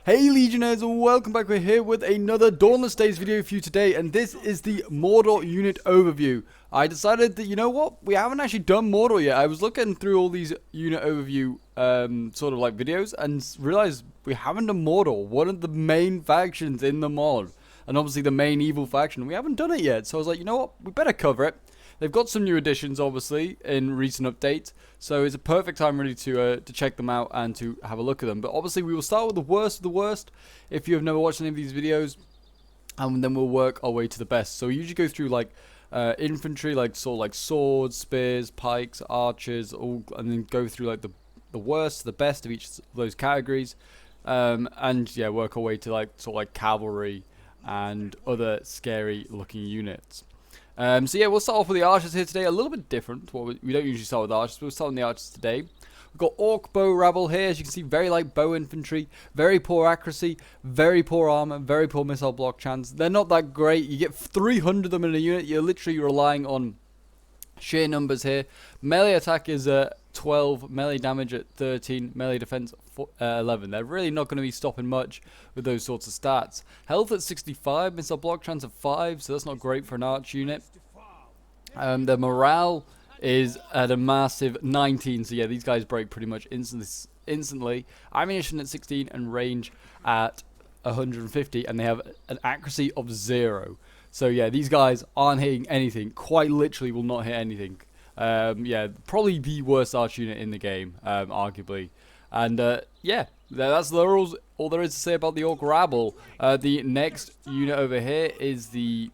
Hey Legionnaires, and welcome back. We're here with another Dawnless Days video for you today, and this is the Mordor unit overview. I decided that, you know what, we haven't actually done Mordor yet. I was looking through all these unit overview sort of like videos and realized we haven't done Mordor, one of the main factions in the mod, and obviously the main evil faction. We haven't done it yet, so I was like, you know what, we better cover it. They've got some new additions, obviously, in recent updates, so it's a perfect time really to check them out and to have a look at them. But obviously, we will start with the worst of the worst, if you have never watched any of these videos, and then we'll work our way to the best. So we usually go through like infantry, like swords, spears, pikes, archers, all, and then go through like the worst to the best of each of those categories, and yeah, work our way to like cavalry and other scary looking units. So yeah, we'll start off with the archers here today. A little bit different to what we don't usually start with archers, but we'll start with the archers today. We've got Orc bow rabble here. As you can see, very light bow infantry, very poor accuracy, very poor armor, very poor missile block chance. They're not that great. You get 300 of them in a unit. You're literally relying on sheer numbers here. Melee attack is 12, melee damage at 13, melee defense 11. They're really not going to be stopping much with those sorts of stats. Health at 65, missile block chance of 5, so that's not great for an arch unit. The morale is at a massive 19, so yeah, these guys break pretty much instantly. Ammunition at 16 and range at 150, and they have an accuracy of 0. So yeah, these guys aren't hitting anything. Quite literally will not hit anything. Yeah, probably the worst arch unit in the game, arguably. And yeah, that's all there is to say about the Orc rabble. The next unit over here is the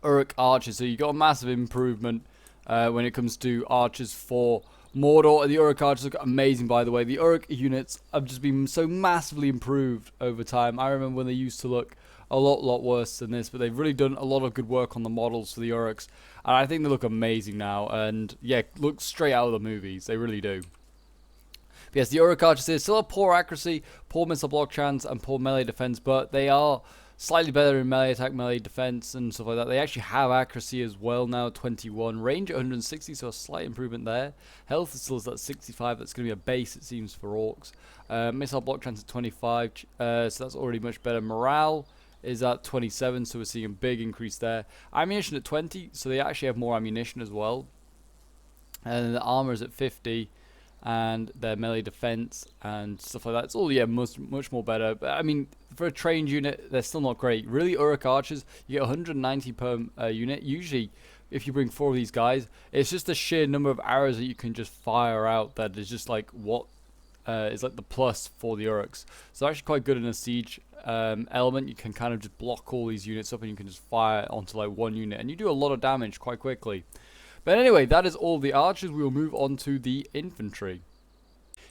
Orc archers. So you got a massive improvement when it comes to archers for Mordor. The Orc archers look amazing, by the way. The Orc units have just been so massively improved over time. I remember when they used to look a lot worse than this, but they've really done a lot of good work on the models for the Orcs, and I think they look amazing now, and yeah, look straight out of the movies. They really do. But yes, the Orc archers here still have poor accuracy, poor missile block chance, and poor melee defense, but they are slightly better in melee attack, melee defense, and stuff like that. They actually have accuracy as well now, 21. Range at 160, so a slight improvement there. Health is still at 65. That's going to be a base, it seems, for Orcs. Missile block chance at 25, so that's already much better. Morale is at 27, so we're seeing a big increase there. Ammunition at 20, so they actually have more ammunition as well. And the armor is at 50, and their melee defense and stuff like that. It's all, yeah, much more better. But I mean, for a trained unit, they're still not great. Really, Orc archers, you get 190 per unit. Usually, if you bring 4 of these guys, it's just the sheer number of arrows that you can just fire out that is just like what is like the plus for the Orcs. So actually quite good in a siege element. You can kind of just block all these units up and you can just fire onto like one unit, and you do a lot of damage quite quickly. But anyway, that is all the archers. We will move on to the infantry.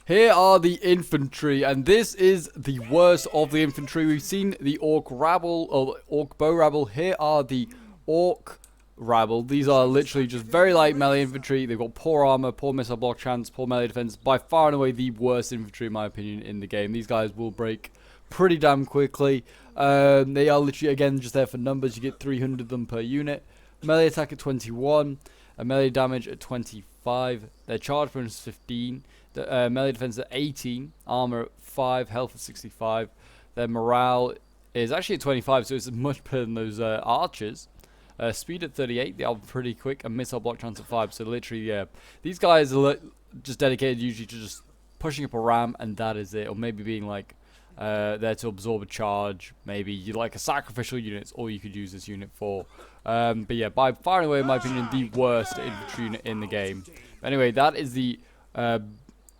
Here are the infantry, and this is the worst of the infantry. We've seen the Orc rabble, or Orc bow rabble. Here are the Orc rabble. These are literally just very light melee infantry. They've got poor armor, poor missile block chance, poor melee defense. By far and away the worst infantry, in my opinion, in the game. These guys will break pretty damn quickly. They are literally, again, just there for numbers. You get 300 of them per unit. Melee attack at 21. Melee damage at 25. Their charge bonus is 15. The melee defense at 18. Armor at 5. Health at 65. Their morale is actually at 25, so it's much better than those archers. Speed at 38. They are pretty quick. And missile block chance at 5. So literally, yeah, these guys are just dedicated usually to just pushing up a ram, and that is it. Or maybe being like there to absorb a charge. Maybe you like a sacrificial unit, it's all you could use this unit for. But yeah, by far and away, in my opinion, the worst infantry unit in the game. Anyway, that is the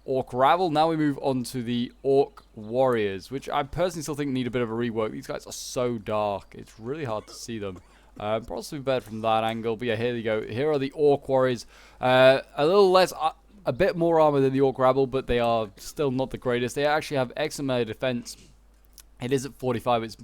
Orc rabble. Now we move on to the Orc Warriors, which I personally still think need a bit of a rework. These guys are so dark, it's really hard to see them. Possibly better from that angle, but yeah, here you go. Here are the Orc Warriors. A little less, a bit more armor than the Orc rabble, but they are still not the greatest. They actually have excellent melee defense. It is at 45, it's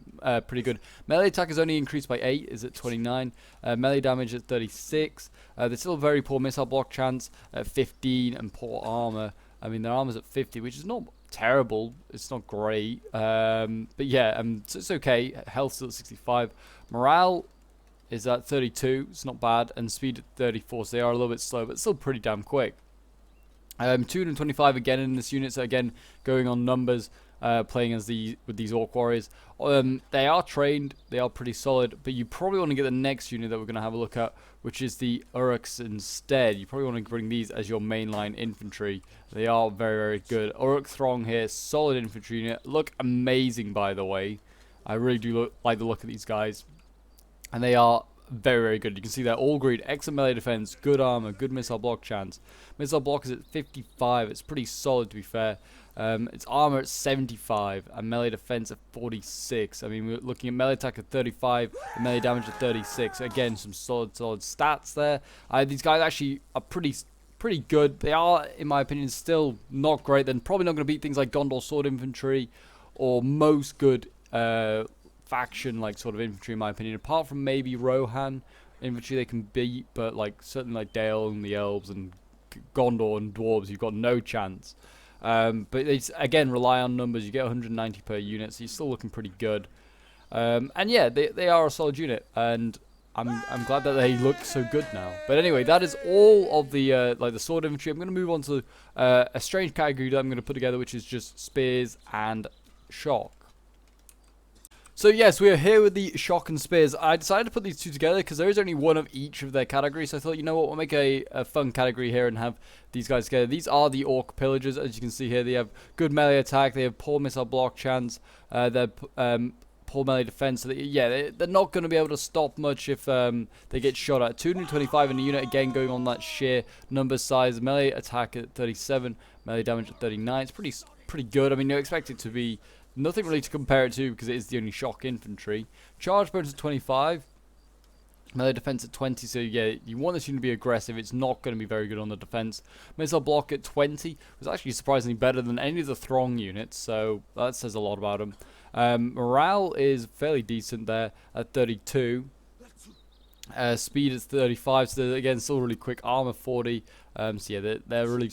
pretty good. Melee attack is only increased by 8, is at 29. Melee damage at 36. There's still very poor missile block chance at 15, and poor armor. I mean, their armor's at 50, which is not terrible. It's not great. But yeah, so it's okay. Health still at 65. Morale is at 32, it's not bad. And speed at 34, so they are a little bit slow, but still pretty damn quick. 225 again in this unit, so again, going on numbers. playing as with these Orc Warriors. They are trained, they are pretty solid, but you probably want to get the next unit that we're going to have a look at, which is the Urks instead. You probably want to bring these as your mainline infantry. They are very, very good. Orc Throng here, solid infantry unit. Look amazing, by the way. I really do like the look of these guys. And they are very, very good. You can see they're all green. Excellent melee defense, good armor, good missile block chance. Missile block is at 55. It's pretty solid, to be fair. Its armor at 75 and melee defense at 46. I mean, we're looking at melee attack at 35 and melee damage at 36. Again, some solid stats there. These guys actually are pretty good. They are, in my opinion, still not great. They're probably not going to beat things like Gondor Sword Infantry or most good faction like sort of infantry, in my opinion, apart from maybe Rohan infantry they can beat, but like certainly like Dale and the Elves and Gondor and Dwarves, you've got no chance. But they again rely on numbers. You get 190 per unit, so you're still looking pretty good. And yeah, they are a solid unit, and I'm glad that they look so good now. But anyway, that is all of the like the sword infantry. I'm going to move on to a strange category that I'm going to put together, which is just spears and shock. So yes, we are here with the shock and spears. I decided to put these two together because there is only one of each of their categories. So I thought, you know what, we'll make a fun category here and have these guys together. These are the Orc Pillagers. As you can see here, they have good melee attack. They have poor missile block chance. They're poor melee defense. So they're not going to be able to stop much if they get shot at. 225 in a unit, again going on that sheer number size. Melee attack at 37, melee damage at 39. It's pretty good. I mean, you expect it to be nothing really to compare it to because it is the only shock infantry. Charge bonus at 25. Melee defense at 20. So yeah, you want this unit to be aggressive. It's not going to be very good on the defense. Missile block at 20 was actually surprisingly better than any of the Throng units. So that says a lot about them. Morale is fairly decent there at 32. Speed is 35. So again, still really quick. Armor 40. So yeah, they're really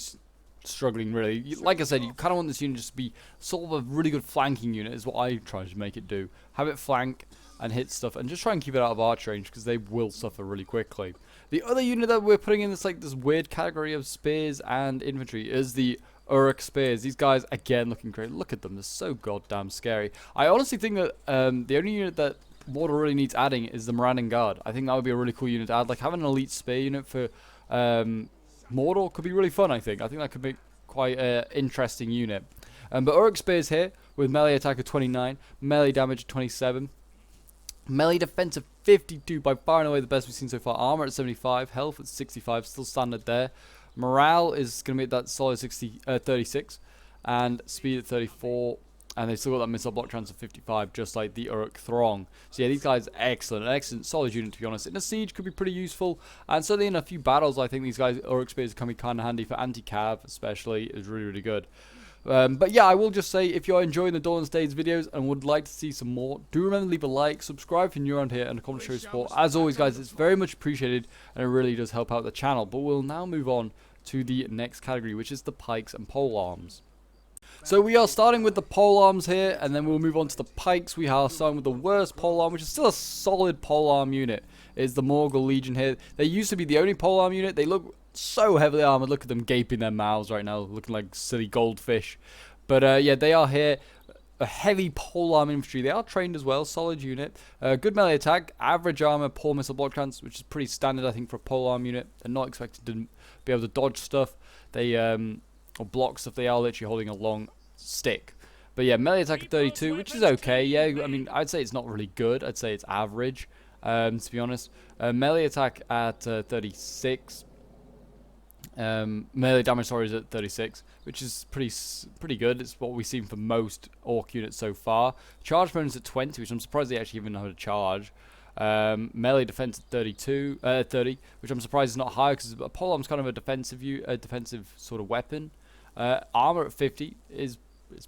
struggling, really. Like I said, you kind of want this unit just to be sort of a really good flanking unit is what I try to make it do. Have it flank and hit stuff and just try and keep it out of arch range because they will suffer really quickly. The other unit that we're putting in this weird category of spears and infantry is the Uruk Spears. These guys, again, looking great. Look at them. They're so goddamn scary. I honestly think that the only unit that Mordor really needs adding is the Morandan Guard. I think that would be a really cool unit to add. Like having an elite spear unit for Mordor could be really fun, I think. I think that could be quite an interesting unit. But Orc Spears here with melee attack of 29, melee damage of 27, melee defense of 52, by far and away the best we've seen so far. Armor at 75, health at 65, still standard there. Morale is going to be at that solid 36, and speed at 34. And they've still got that missile block chance of 55, just like the Uruk Throng. So yeah, these guys are excellent. An excellent, solid unit, to be honest. In a siege, could be pretty useful. And certainly in a few battles, I think these guys, Uruk Spears, can be kind of handy for anti-cav, especially. Is really, really good. But yeah, I will just say, if you're enjoying the Dawnless Days videos and would like to see some more, do remember to leave a like, subscribe if you're new around here, and a comment to show your support. As always, guys, it's very much appreciated, and it really does help out the channel. But we'll now move on to the next category, which is the Pikes and Pole Arms. So we are starting with the pole arms here, and then we'll move on to the pikes. We are starting with the worst pole arm, which is still a solid pole arm unit. Is the Morgul Legion here. They used to be the only pole arm unit. They look so heavily armored. Look at them gaping their mouths right now, looking like silly goldfish. But yeah, they are here. A heavy pole arm infantry. They are trained as well. Solid unit. Good melee attack. Average armor. Poor missile block chance, which is pretty standard, I think, for a pole arm unit. They're not expected to be able to dodge stuff. They or block stuff. They are literally holding a long stick. But yeah, melee attack at 32, which is okay. Yeah, I mean, I'd say it's not really good. I'd say it's average, to be honest. Melee attack at 36. Melee damage, sorry, is at 36, which is pretty good. It's what we've seen for most Orc units so far. Charge bonus at 20, which I'm surprised they actually even know how to charge. Melee defense at 30, which I'm surprised is not higher because a polearm's kind of a defensive sort of weapon. Armor at 50 is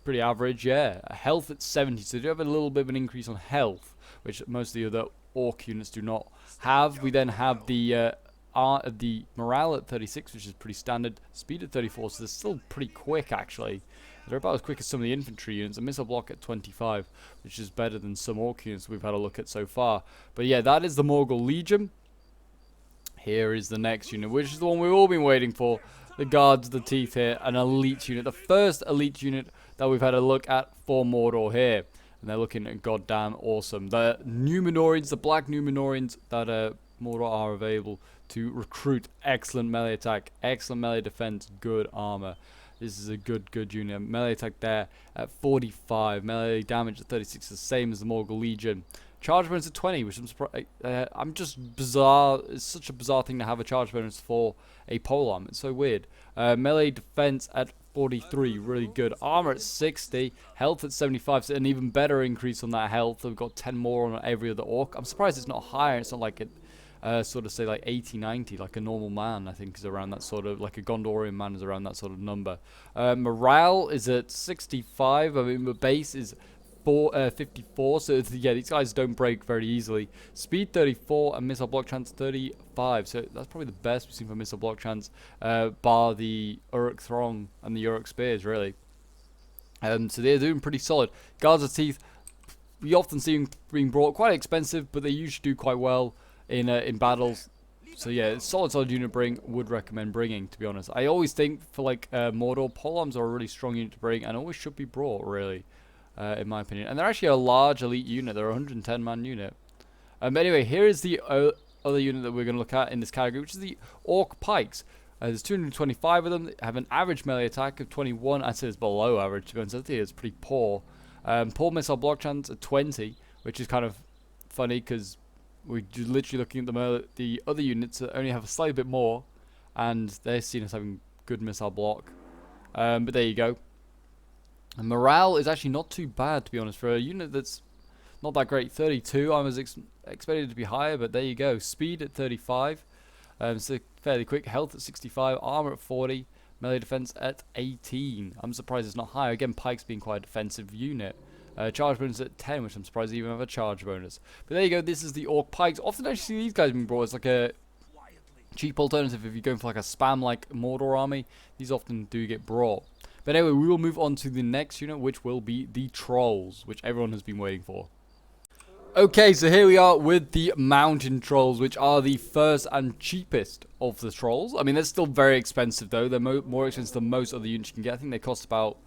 pretty average, yeah. Health at 70, so they do have a little bit of an increase on health, which most of the other Orc units do not have. We then have the morale at 36, which is pretty standard. Speed at 34, so they're still pretty quick, actually. They're about as quick as some of the infantry units. A missile block at 25, which is better than some Orc units we've had a look at so far. But yeah, that is the Morgul Legion. Here is the next unit, which is the one we've all been waiting for. The Guards of the Teeth here, an elite unit. The first elite unit that we've had a look at for Mordor here. And they're looking goddamn awesome. The Numenorians, the black Numenorians that Mordor are available to recruit. Excellent melee attack, excellent melee defense, good armor. This is a good unit. Melee attack there at 45. Melee damage at 36, the same as the Morgul Legion. Charge bonus at 20, which I'm just bizarre. It's such a bizarre thing to have a charge bonus for a polearm. It's so weird. Melee defense at 43, really good. Armor at 60, health at 75, so an even better increase on that health. We've got 10 more on every other orc. I'm surprised it's not higher. It's not like it. Sort of say like 80, 90, like a normal man, I think is around that sort of, like a Gondorian man is around that sort of number. Morale is at 65, I mean the base is 54, so yeah, these guys don't break very easily. Speed 34 and missile block chance 35, so that's probably the best we've seen for missile block chance, bar the Uruk Throng and the Uruk Spears, really. So they're doing pretty solid. Guards of Teeth, we often see them being brought quite expensive, but they usually do quite well in battles. So yeah, solid unit bring. Would recommend bringing, to be honest. I always think for like Mordor, polearms are a really strong unit to bring and always should be brought, really, in my opinion. And they're actually a large elite unit. They're a 110 man unit. But anyway, here is the other unit that we're going to look at in this category, which is the Orc Pikes. There's 225 of them. They have an average melee attack of 21. I'd say it's below average, to be honest. I think it's pretty poor. Poor missile block chance at 20, which is kind of funny because we're literally looking at the other units that only have a slightly bit more, and they're seen as having good missile block. But there you go. And morale is actually not too bad, to be honest, for a unit that's not that great. 32, I was expecting it to be higher, but there you go. Speed at 35, so fairly quick. Health at 65, armor at 40, melee defense at 18. I'm surprised it's not higher. Again, Pikes being quite a defensive unit. Charge bonus at 10, which I'm surprised they even have a charge bonus. But there you go, this is the Orc Pikes. Often I see these guys being brought as like a cheap alternative if you're going for like a spam like Mordor army. These often do get brought. But anyway, we will move on to the next unit, which will be the Trolls, which everyone has been waiting for. Okay, so here we are with the Mountain Trolls, which are the first and cheapest of the Trolls. I mean, they're still very expensive though. They're more expensive than most other units you can get. I think they cost about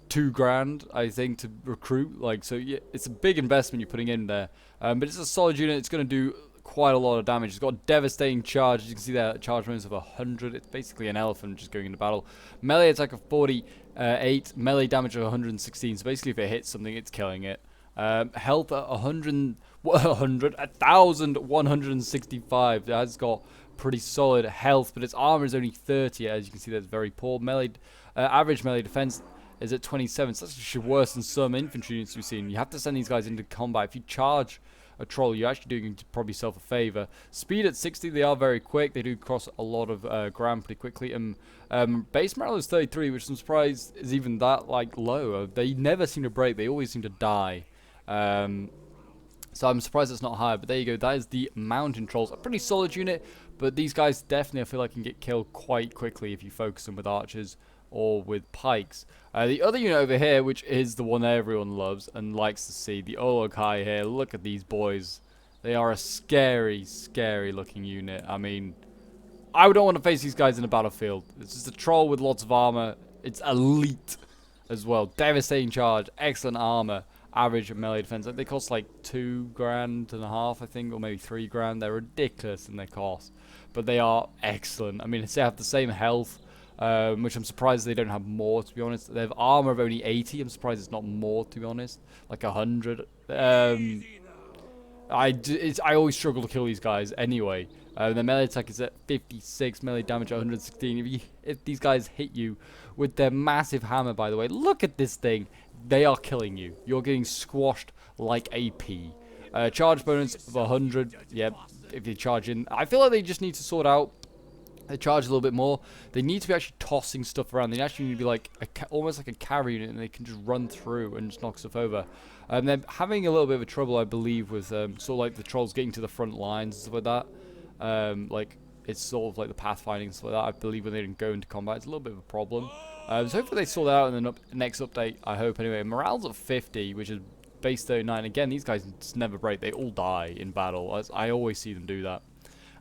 $2,000, I think, to recruit. Like, so yeah, it's a big investment you're putting in there. But it's a solid unit. It's going to do quite a lot of damage. It's got a devastating charge. As you can see there, charge bonus of 100. It's basically an elephant just going into battle. Melee attack of 48. Melee damage of 116. So basically, if it hits something, it's killing it. Health at 1,165. It has got pretty solid health, but its armor is only 30. As you can see, that's very poor. Average melee defense is at 27, so that's actually worse than some infantry units we've seen. You have to send these guys into combat. If you charge a troll, you're actually doing probably yourself a favor. Speed at 60, they are very quick. They do cross a lot of ground pretty quickly. And base morale is 33, which I'm surprised is even that like low. They never seem to break. They always seem to die. So I'm surprised it's not higher. But there you go. That is the Mountain Trolls. A pretty solid unit, but these guys definitely I feel like can get killed quite quickly if you focus them with archers or with pikes. The other unit over here, which is the one that everyone loves and likes to see, the Olokai here. Look at these boys. They are a scary, scary looking unit. I mean, I don't want to face these guys in a battlefield. It's just a troll with lots of armor. It's elite as well. Devastating charge, excellent armor, average melee defense. They cost like $2,500, I think, or maybe $3,000. They're ridiculous in their cost, but they are excellent. I mean, they have the same health, which I'm surprised they don't have more, to be honest. They have armor of only 80. I'm surprised it's not more, to be honest. Like 100. I always struggle to kill these guys anyway. The melee attack is at 56, melee damage at 116. If these guys hit you with their massive hammer, by the way, look at this thing. They are killing you. You're getting squashed like a pea. Charge bonus of 100. Yep, if you charge in. I feel like they just need to sort out. They charge a little bit more. They need to be actually tossing stuff around. They actually need to be like almost like a carry unit, and they can just run through and just knock stuff over. They're having a little bit of a trouble, I believe, with sort of like the trolls getting to the front lines and stuff like that. Like it's sort of like the pathfinding and stuff like that. I believe when they didn't go into combat, it's a little bit of a problem. So hopefully they sort that out in the next update. I hope anyway. Morale's at 50, which is base 39. Again, these guys just never break. They all die in battle. I always see them do that.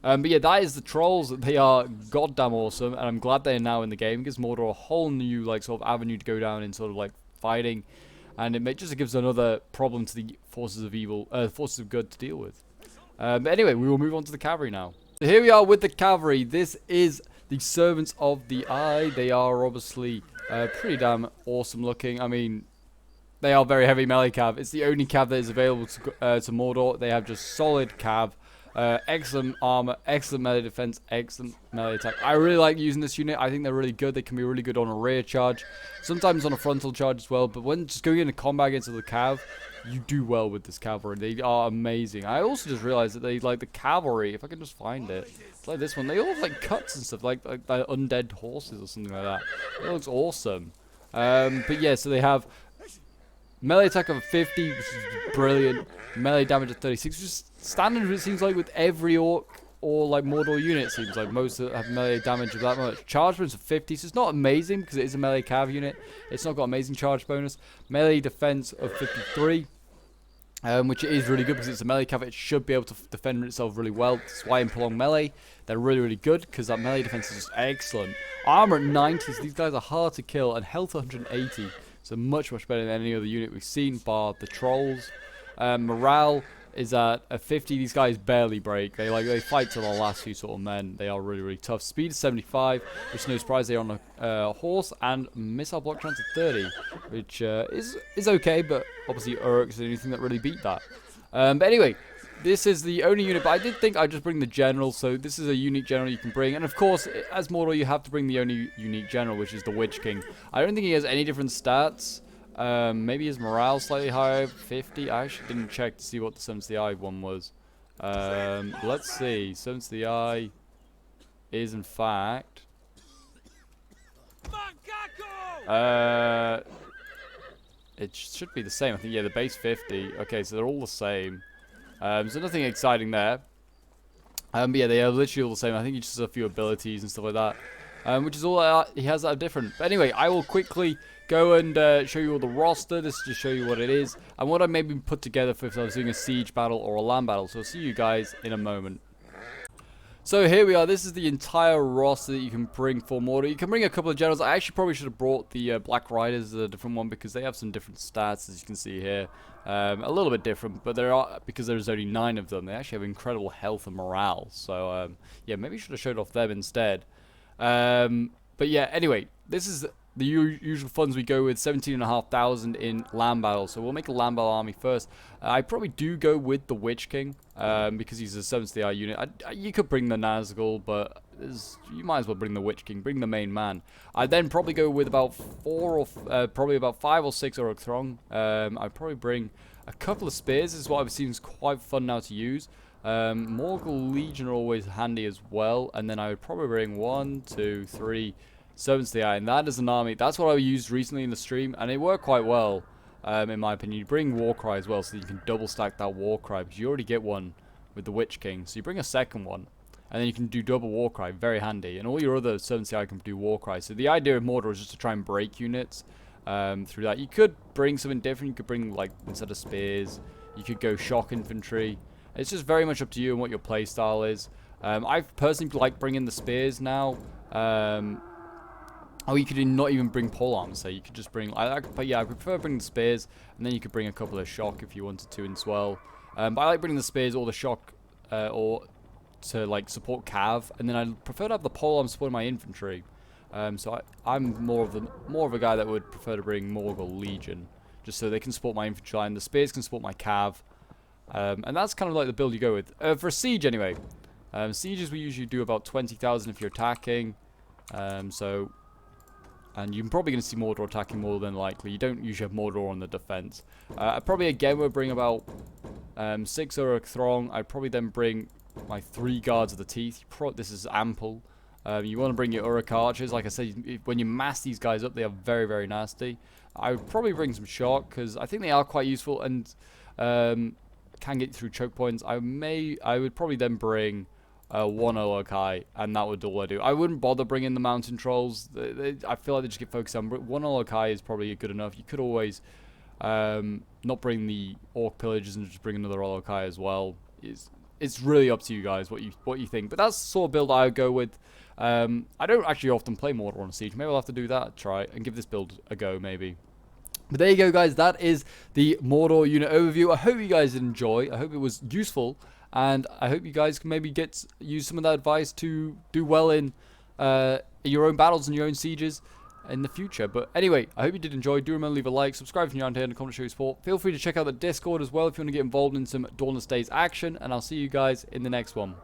But yeah, that is the trolls. They are goddamn awesome, and I'm glad they're now in the game. It gives Mordor a whole new like sort of avenue to go down in sort of like fighting, and just gives another problem to the forces of evil, forces of good to deal with. But anyway, we will move on to the cavalry now. So here we are with the cavalry. This is the Servants of the Eye. They are obviously pretty damn awesome looking. I mean, they are very heavy melee cav. It's the only cav that is available to Mordor. They have just solid cav. Excellent armor, excellent melee defense, excellent melee attack. I really like using this unit. I think they're really good. They can be really good on a rear charge, sometimes on a frontal charge as well. But when just going into combat against the cav, you do well with this cavalry. They are amazing. I also just realized that they like the cavalry. If I can just find it, it's like this one. They all have like cuts and stuff, like undead horses or something like that. It looks awesome. But yeah, so they have melee attack of 50, which is brilliant. Melee damage of 36, which is standard, it seems like, with every Orc or like Mordor unit. It seems like most have melee damage of that much. Charge bonus of 50, so it's not amazing because it is a melee cav unit. It's not got amazing charge bonus. Melee defense of 53, which is really good because it's a melee cav. It should be able to defend itself really well. That's why in prolonged melee, they're really, really good because that melee defense is just excellent. Armor at 90, so these guys are hard to kill, and health 180. So much, much better than any other unit we've seen, bar the trolls. Morale is at a 50. These guys barely break. They fight to the last few sort of men. They are really, really tough. Speed is 75, which is no surprise. They're on a horse, and missile block chance of 30, which is okay, but obviously Uruk is the only thing that really beat that. But anyway, this is the only unit, but I did think I'd just bring the general, so this is a unique general you can bring. And of course, as Mordor, you have to bring the only unique general, which is the Witch King. I don't think he has any different stats. Maybe his morale slightly higher, 50. I actually didn't check to see what the Servants of the Eye one was. Let's see. Servants of the Eye is in fact... it should be the same. I think, yeah, the base 50. Okay, so they're all the same. So nothing exciting there. But yeah, they are literally all the same. I think he just has a few abilities and stuff like that. Which is all he has that are different. But anyway, I will quickly go and show you all the roster. This is to show you what it is. And what I maybe put together for if I was doing a siege battle or a land battle. So I'll see you guys in a moment. So here we are. This is the entire roster that you can bring for Mordor. You can bring a couple of generals. I actually probably should have brought the Black Riders as a different one because they have some different stats, as you can see here. A little bit different, but there are, because there's only 9 of them, they actually have incredible health and morale. So yeah, maybe you should have showed off them instead. But yeah, anyway, this is the usual funds we go with, 17,500 in land battle. So we'll make a land battle army first. I probably do go with the Witch King because he's a 7th DI unit. You could bring the Nazgul, but you might as well bring the Witch King, bring the main man. I then probably go with about 5 or 6 Orc Throng. I'd probably bring a couple of spears. This is what I've seen is quite fun now to use. Morgul Legion are always handy as well, and then I would probably bring 1, 2, 3 Servants of the Eye, and that is an army. That's what I used recently in the stream, and it worked quite well, in my opinion. You bring Warcry as well, so you can double stack that Warcry, because you already get one with the Witch King. So you bring a second one, and then you can do double Warcry, very handy. And all your other Servants of the Eye can do Warcry. So the idea of Mordor is just to try and break units through that. You could bring something different. You could bring, like, instead of spears, you could go shock infantry. It's just very much up to you and what your playstyle is. I personally like bringing the spears now. Oh, you could not even bring polearms, so you could just bring... but yeah, I prefer bringing the spears, and then you could bring a couple of shock if you wanted to as well. But I like bringing the spears or the shock, or to like support cav, and then I prefer to have the polearm supporting my infantry. So I'm more of a guy that would prefer to bring Morgul Legion, just so they can support my infantry line. The spears can support my cav, and that's kind of like the build you go with. For siege anyway, sieges we usually do about 20,000 if you're attacking. And you're probably going to see Mordor attacking more than likely. You don't usually have Mordor on the defense. I probably again would bring about 6 Uruk Throng. I'd probably then bring my 3 Guards of the Teeth. This is ample. You want to bring your Uruk Archers. Like I said, when you mass these guys up, they are very, very nasty. I would probably bring some shock because I think they are quite useful and can get through choke points. I would probably then bring 1 Olokai, and that would all I do. I wouldn't bother bringing the mountain trolls. I feel like they just get focused on. 1 Olokai is probably good enough. You could always not bring the Orc Pillagers and just bring another Olokai as well. it's really up to you guys what you think. But that's the sort of build I would go with. I don't actually often play Mordor on Siege. Maybe I'll have to do that, try and give this build a go maybe. But there you go, guys. That is the Mordor unit overview. I hope you guys did enjoy. I hope it was useful, and I hope you guys can maybe use some of that advice to do well in your own battles and your own sieges in the future. But anyway, I hope you did enjoy. Do remember to leave a like, subscribe if you're around here, and comment to show your support. Feel free to check out the Discord as well if you want to get involved in some Dawnless Days action, and I'll see you guys in the next one.